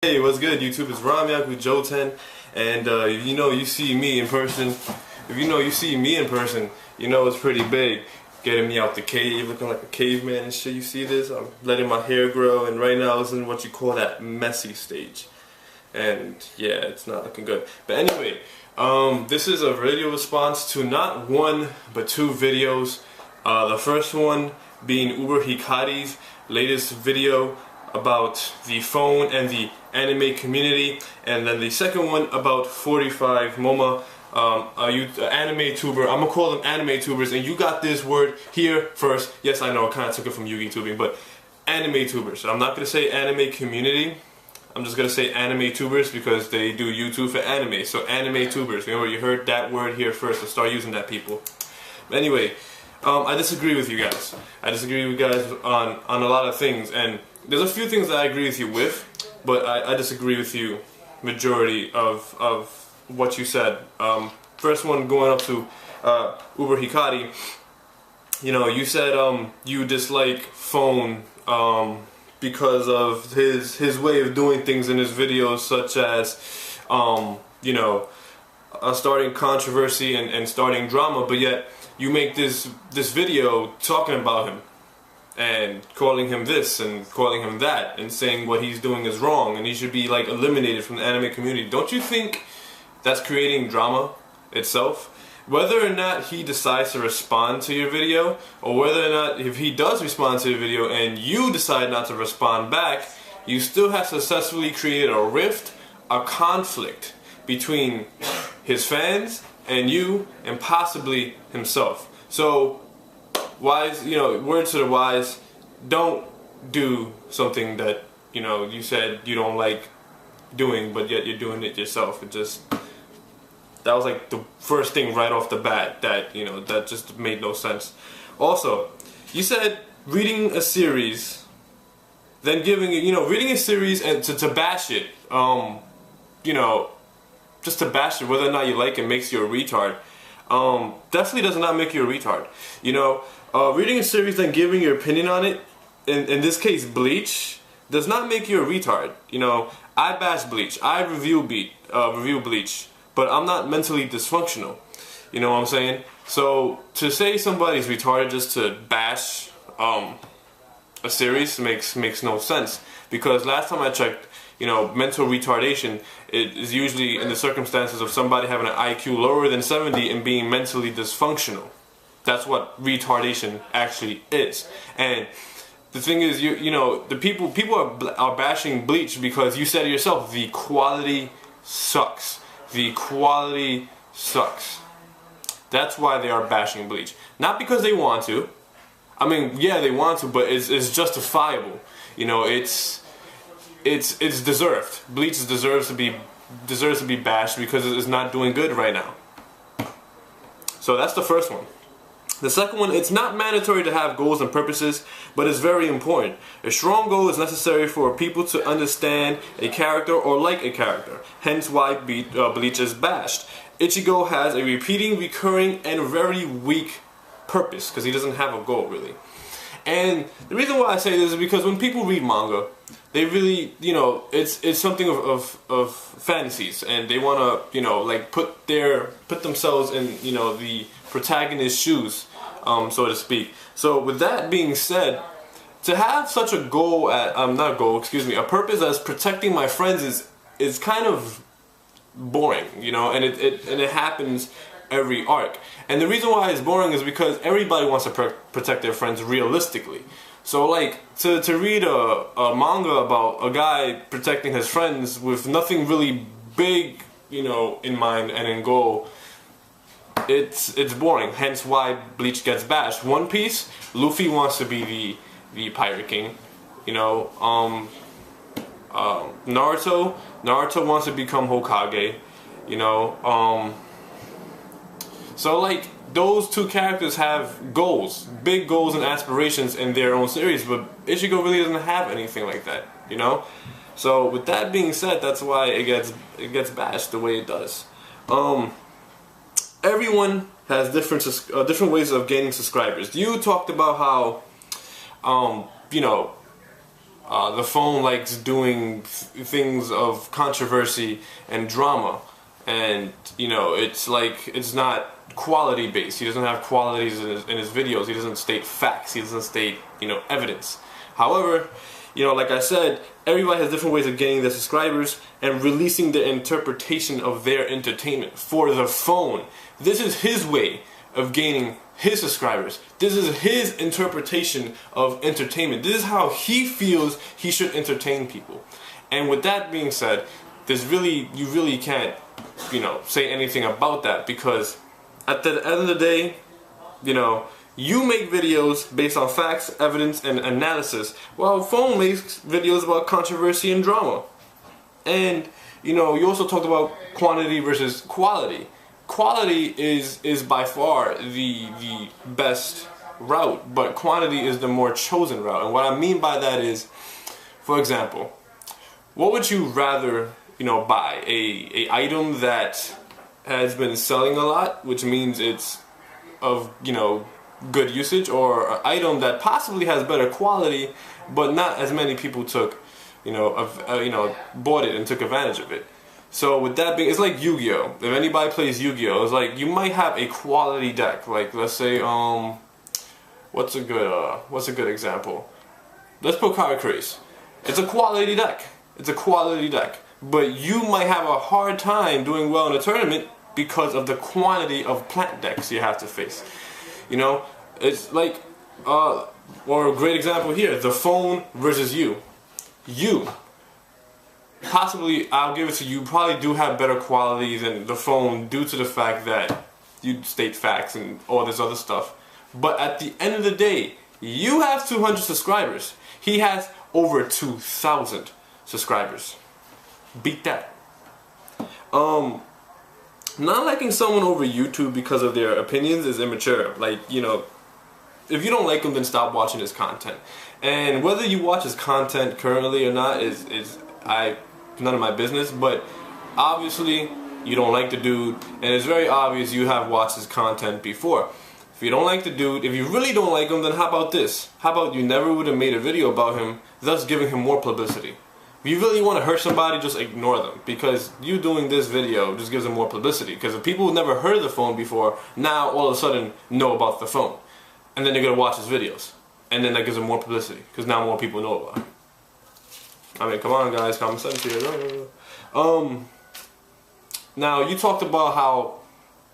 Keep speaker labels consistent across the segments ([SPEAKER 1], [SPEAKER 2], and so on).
[SPEAKER 1] Hey, what's good, YouTube? It's Ranmyaku Jouten, and if you know you see me in person, you know it's pretty big. Getting me out the cave, looking like a caveman and shit. You see this? I'm letting my hair grow, and right now it's in what you call that messy stage. And yeah, it's not looking good. But anyway, this is a video response to not one, but two videos. The first one being Hikari's latest video about the phone and the anime community, and then the second one about 45 Moma, anime tuber. I'm gonna call them anime tubers, and you got this word here first. Yes, I know, I kind of took it from Yugi tubing, but anime tubers. I'm not gonna say anime community. I'm just gonna say anime tubers because they do YouTube for anime. So anime tubers. Remember, you heard that word here first, so start using that, people. But anyway, I disagree with you guys. I disagree with you guys on a lot of things, and there's a few things that I agree with you with, but I disagree with you majority of what you said. First one, going up to Hikari. You know, you said you dislike phone because of his way of doing things in his videos, such as you know, starting controversy and starting drama, but yet you make this video talking about him and calling him this and calling him that and saying what he's doing is wrong and he should be like eliminated from the anime community. Don't you think that's creating drama itself? Whether or not he decides to respond to your video, or whether or not if he does respond to your video and you decide not to respond back, you still have successfully created a rift, a conflict between his fans and you and possibly himself. So wise, you know, word to the wise, don't do something that, you know, you said you don't like doing, but yet you're doing it yourself. It just, that was like the first thing right off the bat that, you know, that just made no sense. Also, you said reading a series, then giving it, you know, reading a series and to bash it, you know, just to bash it, whether or not you like it makes you a retard. Definitely does not make you a retard. You know, reading a series and giving your opinion on it, in this case Bleach, does not make you a retard. You know, I bash Bleach, I review Bleach, but I'm not mentally dysfunctional. You know what I'm saying? So to say somebody's retarded just to bash a series makes no sense, because last time I checked, you know, mental retardation is usually in the circumstances of somebody having an IQ lower than 70 and being mentally dysfunctional. That's what retardation actually is. And the thing is, you know, the people are bashing Bleach because you said it yourself, the quality sucks. The quality sucks. That's why they are bashing Bleach. Not because they want to. I mean, yeah, they want to, but it's justifiable. You know, it's deserved. Bleach deserves to be bashed because it's not doing good right now. So that's the first one. The second one, it's not mandatory to have goals and purposes, but it's very important. A strong goal is necessary for people to understand a character or like a character. Hence why Bleach is bashed. Ichigo has a repeating, recurring, and very weak purpose because he doesn't have a goal really. And the reason why I say this is because when people read manga, they really, you know, it's something of fantasies, and they want to, you know, like put themselves in, you know, the protagonist's shoes, so to speak. So with that being said, to have such a goal a purpose as protecting my friends is kind of boring, you know, and it happens every arc. And the reason why it's boring is because everybody wants to protect their friends realistically. So like to read a manga about a guy protecting his friends with nothing really big, you know, in mind and in goal, it's boring. Hence why Bleach gets bashed. One Piece, Luffy wants to be the Pirate King, you know. Naruto wants to become Hokage, you know. So like those two characters have goals, big goals and aspirations in their own series, but Ichigo really doesn't have anything like that, you know. So with that being said, that's why it gets bashed the way it does. Everyone has different ways of gaining subscribers. You talked about how you know, the phone likes doing things of controversy and drama, and you know, it's like, it's not quality based. He doesn't have qualities in his videos. He doesn't state facts. He doesn't state, you know, evidence. However, you know, like I said, everybody has different ways of getting their subscribers and releasing the interpretation of their entertainment. For the phone, this is his way of gaining his subscribers. This is his interpretation of entertainment. This is how he feels he should entertain people. And with that being said, you really can't, you know, say anything about that, because at the end of the day, you know, you make videos based on facts, evidence, and analysis, while phone makes videos about controversy and drama. And, you know, you also talked about quantity versus quality. Quality is by far the best route, but quantity is the more chosen route. And what I mean by that is, for example, what would you rather, you know, buy? A item that has been selling a lot, which means it's of, you know, good usage, or an item that possibly has better quality, but not as many people took, you know, bought it and took advantage of it. So with that being, it's like Yu-Gi-Oh! If anybody plays Yu-Gi-Oh! It's like, you might have a quality deck, like let's say, what's a good example? Let's put Card Craze. It's a quality deck. It's a quality deck. But you might have a hard time doing well in a tournament because of the quantity of plant decks you have to face. You know, it's like, or a great example here, the phone versus you. You, possibly, I'll give it to you, probably do have better quality than the phone due to the fact that you state facts and all this other stuff. But at the end of the day, you have 200 subscribers. He has over 2,000 subscribers. Beat that. Not liking someone over YouTube because of their opinions is immature. Like, you know, if you don't like him, then stop watching his content. And whether you watch his content currently or not is none of my business. But obviously, you don't like the dude, and it's very obvious you have watched his content before. If you don't like the dude, if you really don't like him, then how about this? How about you never would have made a video about him, thus giving him more publicity? If you really want to hurt somebody, just ignore them, because you doing this video just gives them more publicity. Because if people who never heard of the phone before, now all of a sudden know about the phone, and then they're gonna watch his videos, and then that gives them more publicity, because now more people know about it. I mean, come on, guys, common sense here. Now you talked about how,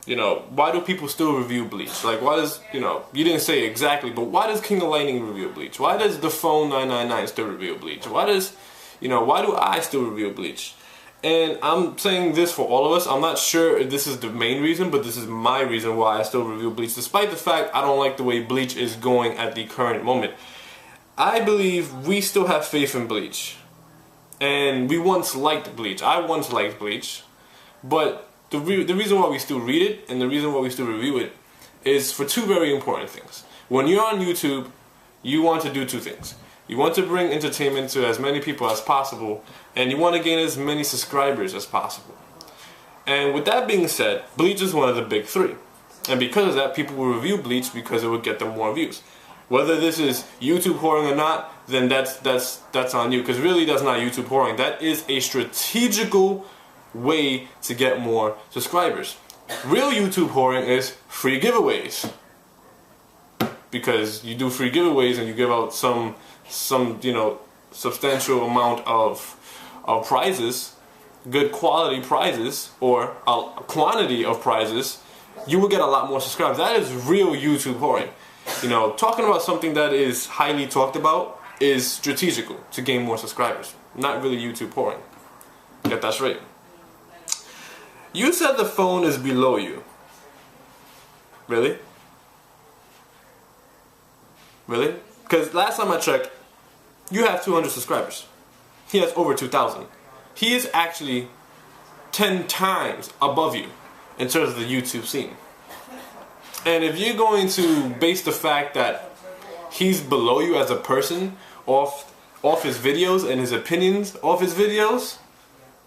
[SPEAKER 1] you know, why do people still review Bleach? Like, why does, you know, you didn't say exactly, but why does King of Lightning review Bleach? Why does ThePhone999 still review Bleach? Why does, you know, why do I still review Bleach? And I'm saying this for all of us. I'm not sure if this is the main reason, but this is my reason why I still review Bleach, despite the fact I don't like the way Bleach is going at the current moment. I believe we still have faith in Bleach. And we once liked Bleach. I once liked Bleach. But the reason why we still read it, and the reason why we still review it, is for two very important things. When you're on YouTube, you want to do two things. You want to bring entertainment to as many people as possible, and you want to gain as many subscribers as possible. And with that being said, Bleach is one of the big three. And because of that, people will review Bleach because it would get them more views. Whether this is YouTube whoring or not, then that's on you, because really that's not YouTube whoring. That is a strategical way to get more subscribers. Real YouTube whoring is free giveaways. Because you do free giveaways and you give out some you know, substantial amount of prizes, good quality prizes, or a quantity of prizes, you will get a lot more subscribers. That is real YouTube whoring. You know, talking about something that is highly talked about is strategical to gain more subscribers. Not really YouTube whoring. Get that straight. You said the phone is below you. Really? Really? Because last time I checked, you have 200 subscribers. He has over 2,000. He is actually 10 times above you in terms of the YouTube scene. And if you're going to base the fact that he's below you as a person off his videos and his opinions off his videos,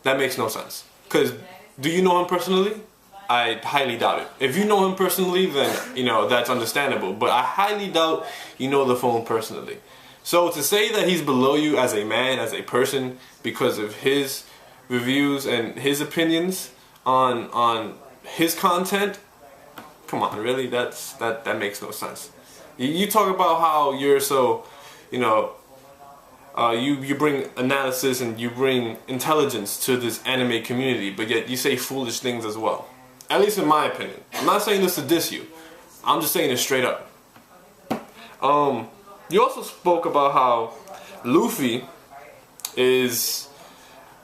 [SPEAKER 1] that makes no sense. Because do you know him personally? I highly doubt it. If you know him personally, then, you know, that's understandable. But I highly doubt you know the phone personally. So to say that he's below you as a man, as a person, because of his reviews and his opinions on his content, come on, really? That makes no sense. You talk about how you're so, you know, you bring analysis and you bring intelligence to this anime community, but yet you say foolish things as well. At least in my opinion. I'm not saying this to diss you. I'm just saying it straight up. You also spoke about how Luffy is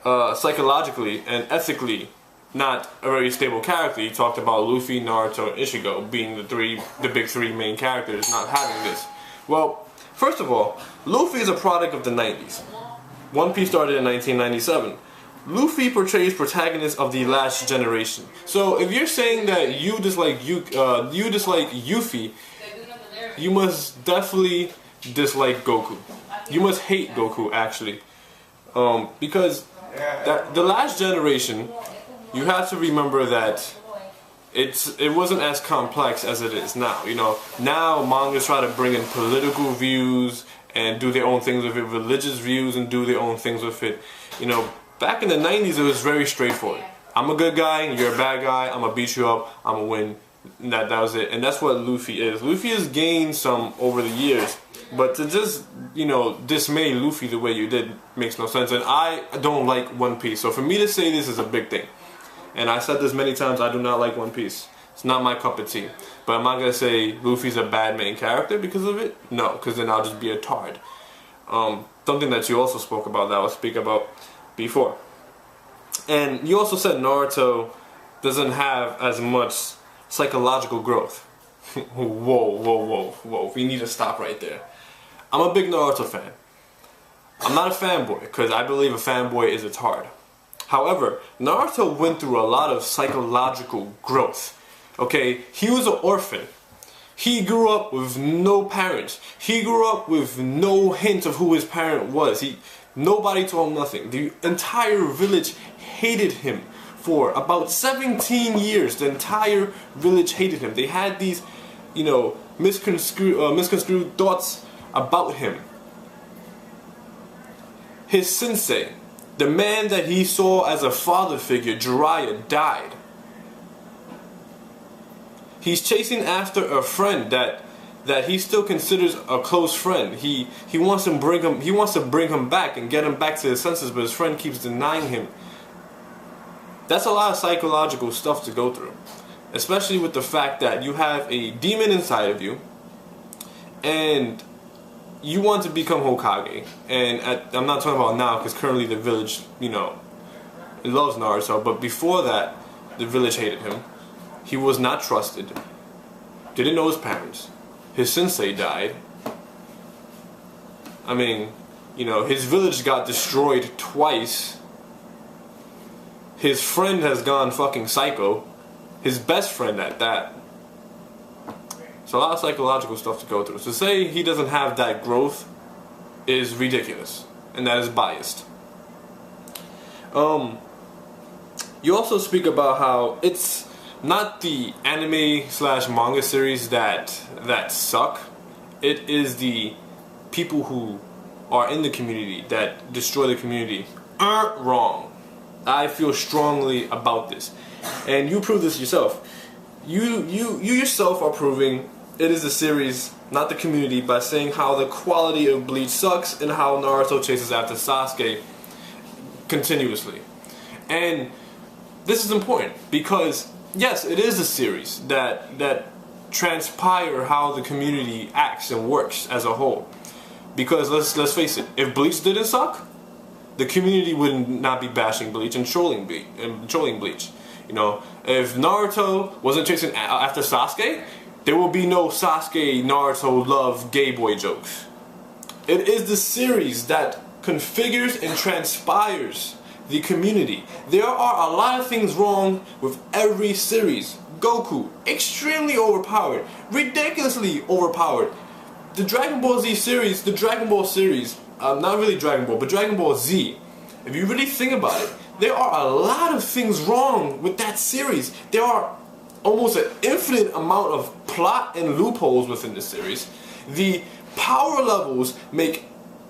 [SPEAKER 1] psychologically and ethically not a very stable character. You talked about Luffy, Naruto, and Ichigo being the big three main characters not having this. Well, first of all, Luffy is a product of the 90s. One Piece started in 1997. Luffy portrays protagonists of the last generation. So if you're saying that you dislike Yuffie, you must definitely dislike Goku. You must hate Goku, actually, because the last generation, you have to remember that it wasn't as complex as it is now. You know, now mangas try to bring in political views and do their own things with it, religious views and do their own things with it. You know, back in the 90s, it was very straightforward. I'm a good guy, you're a bad guy, I'm gonna beat you up, I'm gonna win. That was it. And that's what Luffy is. Luffy has gained some over the years, but to just, you know, dismay Luffy the way you did makes no sense. And I don't like One Piece, so for me to say this is a big thing. And I said this many times, I do not like One Piece. It's not my cup of tea. But I'm not gonna say Luffy's a bad main character because of it. No, because then I'll just be a tard. Something that you also spoke about that I'll speak about before. And you also said Naruto doesn't have as much psychological growth. Whoa. We need to stop right there. I'm a big Naruto fan. I'm not a fanboy, because I believe a fanboy is a tard. However, Naruto went through a lot of psychological growth. Okay, he was an orphan. He grew up with no parents. He grew up with no hint of who his parent was. Nobody told him nothing. The entire village hated him. For about 17 years, the entire village hated him. They had these, you know, misconstrued thoughts about him. His sensei, the man that he saw as a father figure, Jiraiya, died. He's chasing after a friend that he still considers a close friend. He wants to bring him back and get him back to his senses, but his friend keeps denying him. That's a lot of psychological stuff to go through, especially with the fact that you have a demon inside of you and you want to become Hokage. And I'm not talking about now, because currently the village, you know, loves Naruto, but before that, the village hated him. He was not trusted, didn't know his parents, his sensei died. I mean, you know, his village got destroyed twice. His friend has gone fucking psycho. His best friend at that. It's a lot of psychological stuff to go through. So to say he doesn't have that growth is ridiculous. And that is biased. You also speak about how it's not the anime / manga series that suck. It is the people who are in the community that destroy the community. Wrong. I feel strongly about this, and you prove this yourself. You yourself are proving it is the series, not the community, by saying how the quality of Bleach sucks and how Naruto chases after Sasuke continuously. And this is important because yes, it is a series that transpire how the community acts and works as a whole. Because let's face it, if Bleach didn't suck, the community would not be bashing Bleach and trolling Bleach. You know, if Naruto wasn't chasing after Sasuke, there will be no Sasuke, Naruto love gay boy jokes. It is the series that configures and transpires the community. There are a lot of things wrong with every series. Goku, extremely overpowered, ridiculously overpowered. The Dragon Ball Z series, not really Dragon Ball, but Dragon Ball Z, if you really think about it, there are a lot of things wrong with that series. There are almost an infinite amount of plot and loopholes within the series. The power levels make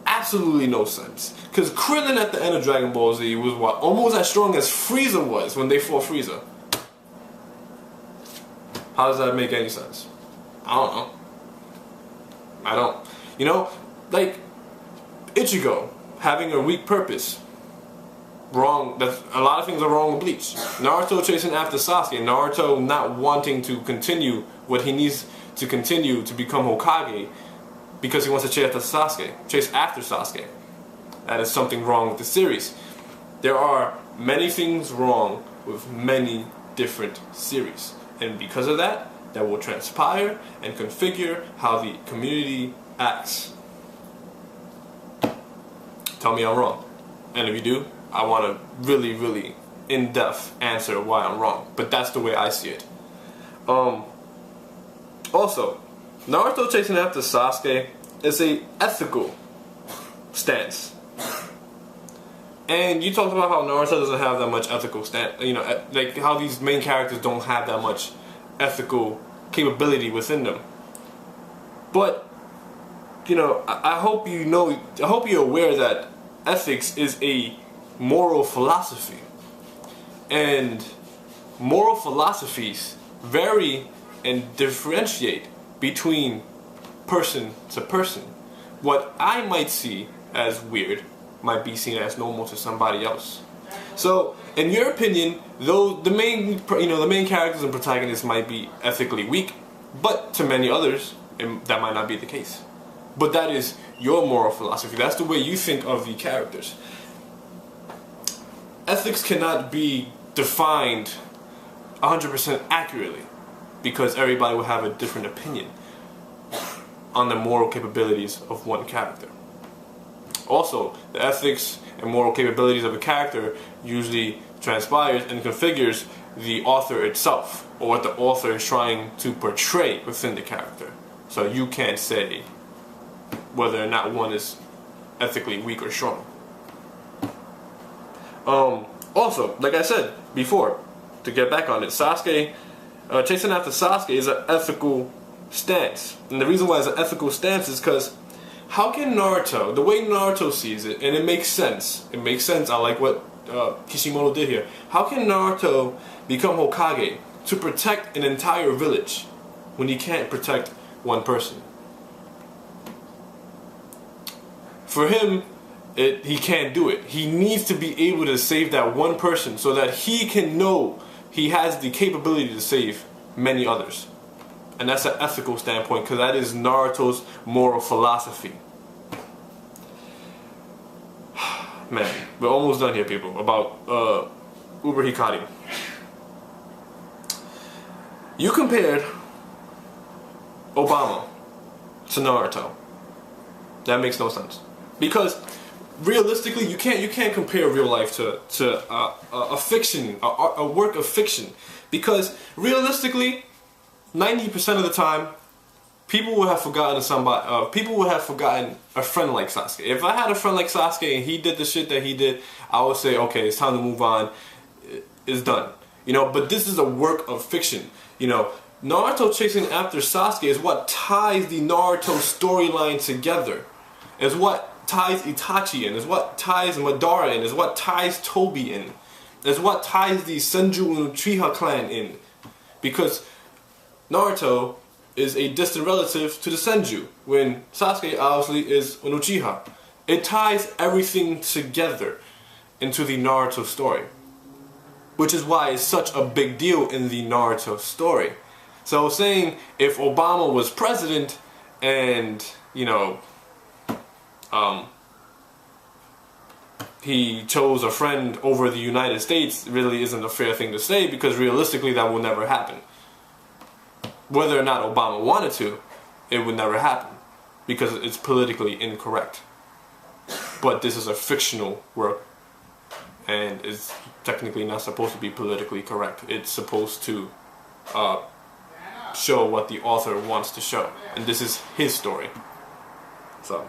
[SPEAKER 1] absolutely no sense. Because Krillin at the end of Dragon Ball Z was what? Almost as strong as Frieza was when they fought Frieza. How does that make any sense? I don't know. I don't. You know, like Ichigo having a weak purpose. Wrong. That's, a lot of things are wrong with Bleach. Naruto chasing after Sasuke. Naruto not wanting to continue what he needs to continue to become Hokage because he wants to chase after Sasuke. That is something wrong with the series. There are many things wrong with many different series. And because of that, that will transpire and configure how the community acts. Tell me I'm wrong. And if you do, I want a really, really in-depth answer why I'm wrong. But that's the way I see it. Also, Naruto chasing after Sasuke is a ethical stance. And you talked about how Naruto doesn't have that much ethical stance. You know, like how these main characters don't have that much ethical capability within them. But, you know, I hope you know, I hope you're aware that ethics is a moral philosophy. And moral philosophies vary and differentiate between person to person. What I might see as weird might be seen as normal to somebody else. So, in your opinion, though the main characters and protagonists might be ethically weak, but to many others, that might not be the case. But that is your moral philosophy. That's the way you think of the characters. Ethics cannot be defined 100% accurately because everybody will have a different opinion on the moral capabilities of one character. Also, the ethics and moral capabilities of a character usually transpires and configures the author itself, or what the author is trying to portray within the character. So you can't say whether or not one is ethically weak or strong. Also, like I said before, to get back on it, Sasuke, chasing after Sasuke is an ethical stance. And the reason why it's an ethical stance is because how can Naruto, the way Naruto sees it, and it makes sense, I like what Kishimoto did here. How can Naruto become Hokage to protect an entire village when he can't protect one person? For him, he can't do it. He needs to be able to save that one person so that he can know he has the capability to save many others. And that's an ethical standpoint, because that is Naruto's moral philosophy. Man, we're almost done here, people, about Uber Hikari. You compared Obama to Naruto. That makes no sense. Because realistically, you can't compare real life to a fiction, a work of fiction. Because realistically, 90% of the time, people would have forgotten people would have forgotten a friend like Sasuke. If I had a friend like Sasuke and he did the shit that he did, I would say, okay, it's time to move on. It's done. You know, but this is a work of fiction. You know, Naruto chasing after Sasuke is what ties the Naruto storyline together. It's what ties Itachi in. It's what ties Madara in. It's what ties Tobi in. It's what ties the Senju and Uchiha clan in. Because Naruto is a distant relative to the Senju, when Sasuke obviously is an Uchiha. It ties everything together into the Naruto story, which is why it's such a big deal in the Naruto story. So saying if Obama was president and, you know, he chose a friend over the United States really isn't a fair thing to say, because realistically that will never happen. Whether or not Obama wanted to, it would never happen, because it's politically incorrect. But this is a fictional work, and it's technically not supposed to be politically correct. It's supposed to show what the author wants to show, and this is his story. So,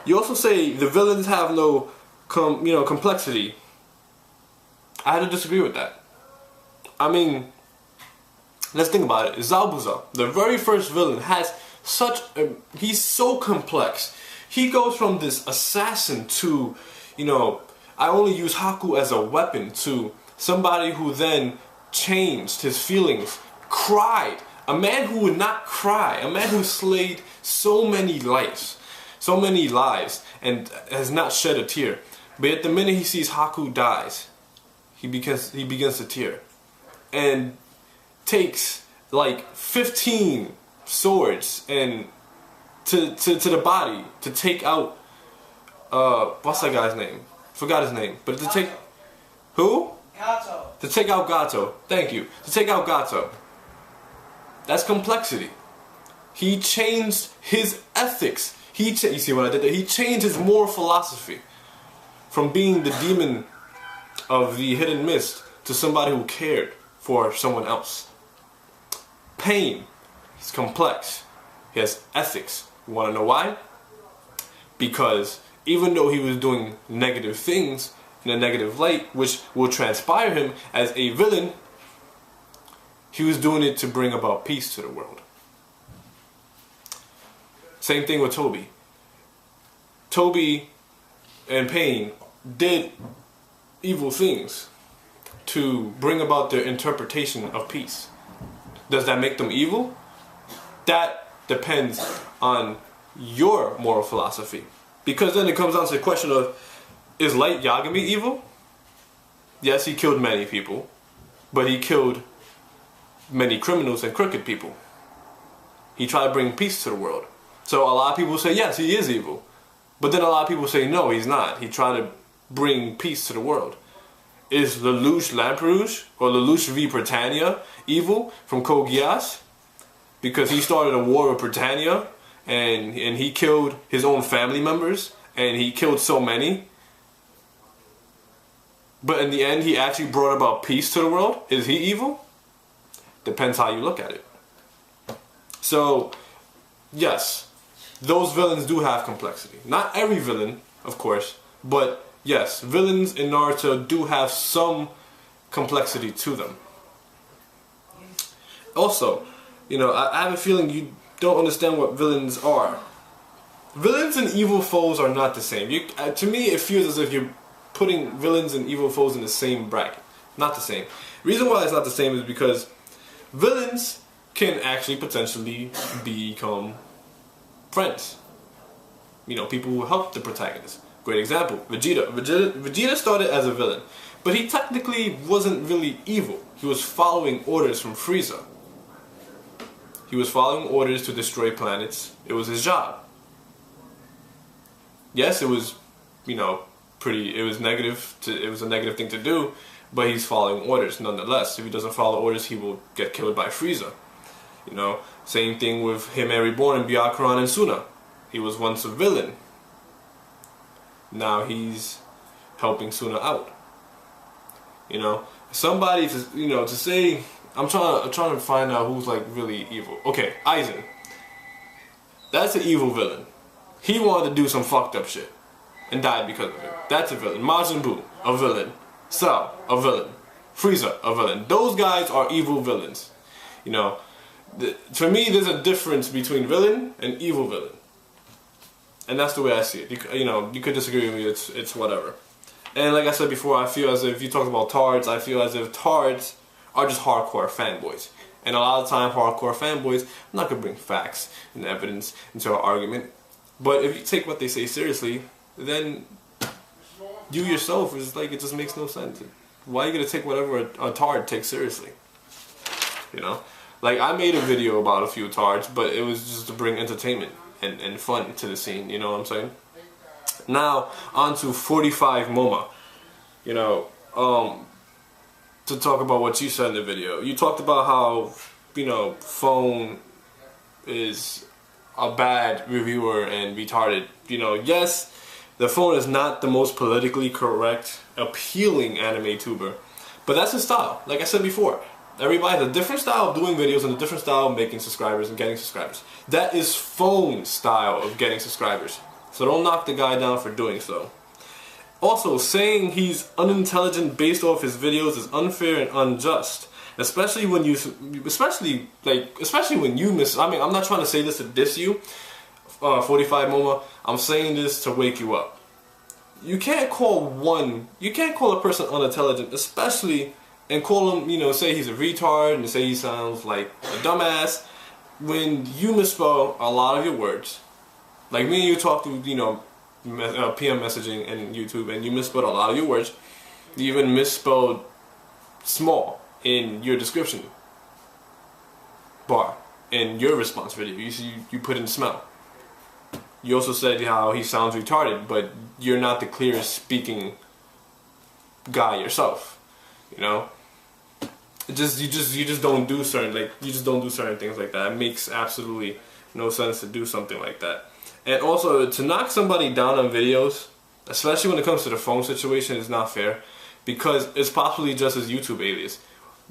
[SPEAKER 1] you also say the villains have no, complexity. I had to disagree with that. I mean, let's think about it. Zabuza, the very first villain, has he's so complex. He goes from this assassin to, you know, I only use Haku as a weapon, to somebody who then changed his feelings, cried. A man who would not cry, a man who slayed so many lives, and has not shed a tear. But yet the minute he sees Haku dies, he begins to tear, and takes like 15 swords and to the body to take out what's that guy's name? Forgot his name. But to take who?
[SPEAKER 2] Gato.
[SPEAKER 1] To take out Gato. Thank you. To take out Gato. That's complexity. He changed his ethics. You see what I did there? He changed his moral philosophy from being the demon of the hidden mist to somebody who cared for someone else. Pain. He's complex. He has ethics. You want to know why? Because even though he was doing negative things in a negative light, which will transpire him as a villain, he was doing it to bring about peace to the world. Same thing with Toby. Toby and Pain did evil things to bring about their interpretation of peace. Does that make them evil? That depends on your moral philosophy. Because then it comes down to the question of, is Light Yagami evil? Yes, he killed many people, but he killed many criminals and crooked people. He tried to bring peace to the world. So a lot of people say, yes, he is evil. But then a lot of people say, no, he's not. He tried to bring peace to the world. Is Lelouch Lamperouge or Lelouch v Britannia evil from Code Geass? Because he started a war with Britannia and he killed his own family members and he killed so many. But in the end, he actually brought about peace to the world. Is he evil? Depends how you look at it. So, yes, those villains do have complexity. Not every villain, of course, but yes, villains in Naruto do have some complexity to them. Also, you know, I have a feeling you don't understand what villains are. Villains and evil foes are not the same. To me, it feels as if you're putting villains and evil foes in the same bracket. Not the same. Reason why it's not the same is because villains can actually potentially become friends. You know, people who help the protagonist. Great example, Vegeta. Vegeta started as a villain, but he technically wasn't really evil. He was following orders from Frieza. He was following orders to destroy planets. It was his job. Yes, it was, you know, it was a negative thing to do, but he's following orders nonetheless. If he doesn't follow orders, he will get killed by Frieza. You know, same thing with him and Reborn and Byakuran and Suna. He was once a villain. Now he's helping Suna out. You know, somebody to say, I'm trying to find out who's like really evil. Okay, Aizen. That's an evil villain. He wanted to do some fucked up shit and died because of it. That's a villain. Majin Buu, a villain. Cell, a villain. Frieza, a villain. Those guys are evil villains. You know, for me, there's a difference between villain and evil villain. And that's the way I see it. You could disagree with me, it's whatever. And like I said before, I feel as if you talk about tards, I feel as if tards are just hardcore fanboys. And a lot of the time, hardcore fanboys, I'm not going to bring facts and evidence into our argument. But if you take what they say seriously, then you yourself is like, it just makes no sense. Why are you going to take whatever a tard takes seriously? You know? Like, I made a video about a few tards, but it was just to bring entertainment and fun to the scene, you know what I'm saying? Now, on to 45 MoMA. You know, to talk about what you said in the video. You talked about how, you know, Phone is a bad reviewer and retarded. You know, yes, the Phone is not the most politically correct, appealing anime tuber, but that's his style. Like I said before, everybody has a different style of doing videos and a different style of making subscribers and getting subscribers. That is Phone's style of getting subscribers. So don't knock the guy down for doing so. Also, saying he's unintelligent based off his videos is unfair and unjust. especially when you miss. I mean, I'm not trying to say this to diss you, 45 Moma. I'm saying this to wake you up. You can't call a person unintelligent, especially, and call him, you know, say he's a retard and say he sounds like a dumbass, when you misspell a lot of your words. Like me and you talk through, you know, PM messaging and YouTube, and you misspelled a lot of your words. You even misspelled small in your description bar in your response video. You put in smell. You also said how he sounds retarded, but you're not the clearest speaking guy yourself. You know, you just don't do certain things like that. It makes absolutely no sense to do something like that. And also, to knock somebody down on videos, especially when it comes to the phone situation, is not fair, because it's possibly just his YouTube alias.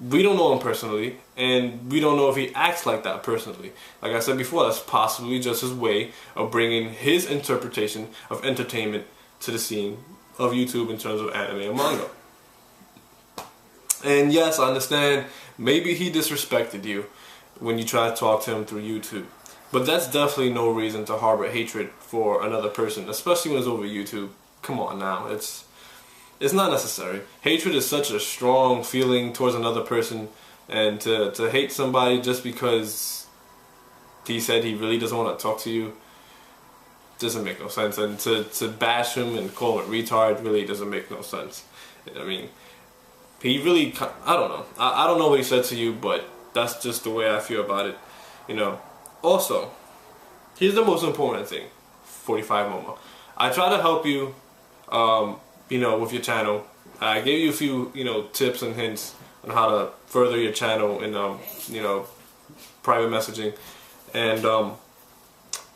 [SPEAKER 1] We don't know him personally, and we don't know if he acts like that personally. Like I said before, that's possibly just his way of bringing his interpretation of entertainment to the scene of YouTube in terms of anime and manga. And yes, I understand, maybe he disrespected you when you try to talk to him through YouTube. But that's definitely no reason to harbor hatred for another person, especially when it's over YouTube. Come on now, it's not necessary. Hatred is such a strong feeling towards another person, and to hate somebody just because he said he really doesn't want to talk to you doesn't make no sense. And to bash him and call him a retard really doesn't make no sense. I mean, he really, I don't know. I don't know what he said to you, but that's just the way I feel about it, you know. Also, here's the most important thing, 45 Moma. I try to help you, you know, with your channel. I gave you a few, you know, tips and hints on how to further your channel in, you know, private messaging. And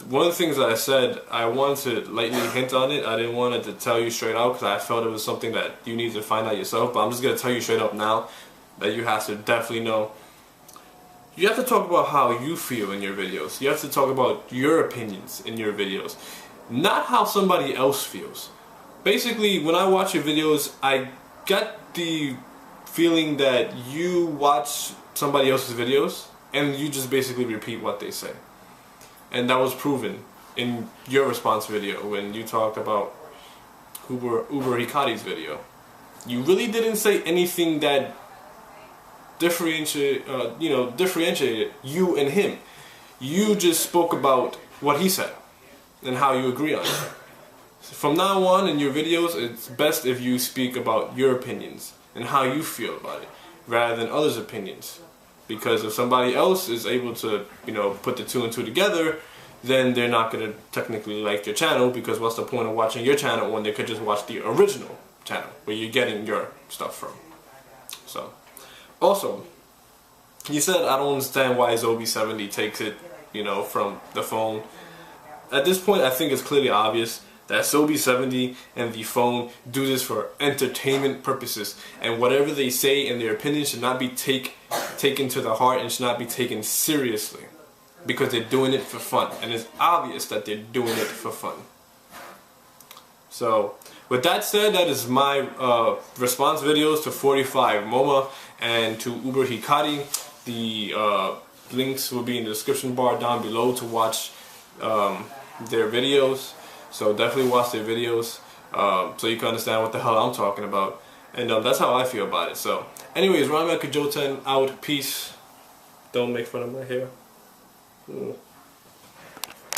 [SPEAKER 1] one of the things that I said, I wanted to lightly hint on it. I didn't want it to tell you straight out because I felt it was something that you need to find out yourself. But I'm just going to tell you straight up now that you have to definitely know. You have to talk about how you feel in your videos. You have to talk about your opinions in your videos, not how somebody else feels. Basically, when I watch your videos, I get the feeling that you watch somebody else's videos and you just basically repeat what they say. And that was proven in your response video when you talked about Uber Hikari's video. You really didn't say anything that differentiated you and him. You just spoke about what he said and how you agree on it. From now on in your videos, it's best if you speak about your opinions and how you feel about it rather than others' opinions. Because if somebody else is able to, you know, put the two and two together, then they're not going to technically like your channel, because what's the point of watching your channel when they could just watch the original channel where you're getting your stuff from. So, also, he said, I don't understand why Zobi70 takes it, you know, from the phone. At this point, I think it's clearly obvious that Zobi70 and the phone do this for entertainment purposes, and whatever they say and their opinion should not be taken to the heart and should not be taken seriously, because they're doing it for fun, and it's obvious that they're doing it for fun. So, with that said, that is my response videos to 45 Moma and to Uber Hikari. The links will be in the description bar down below to watch their videos. So definitely watch their videos so you can understand what the hell I'm talking about. And that's how I feel about it. So anyways, Ranmyaku Jouten out. Peace. Don't make fun of my hair.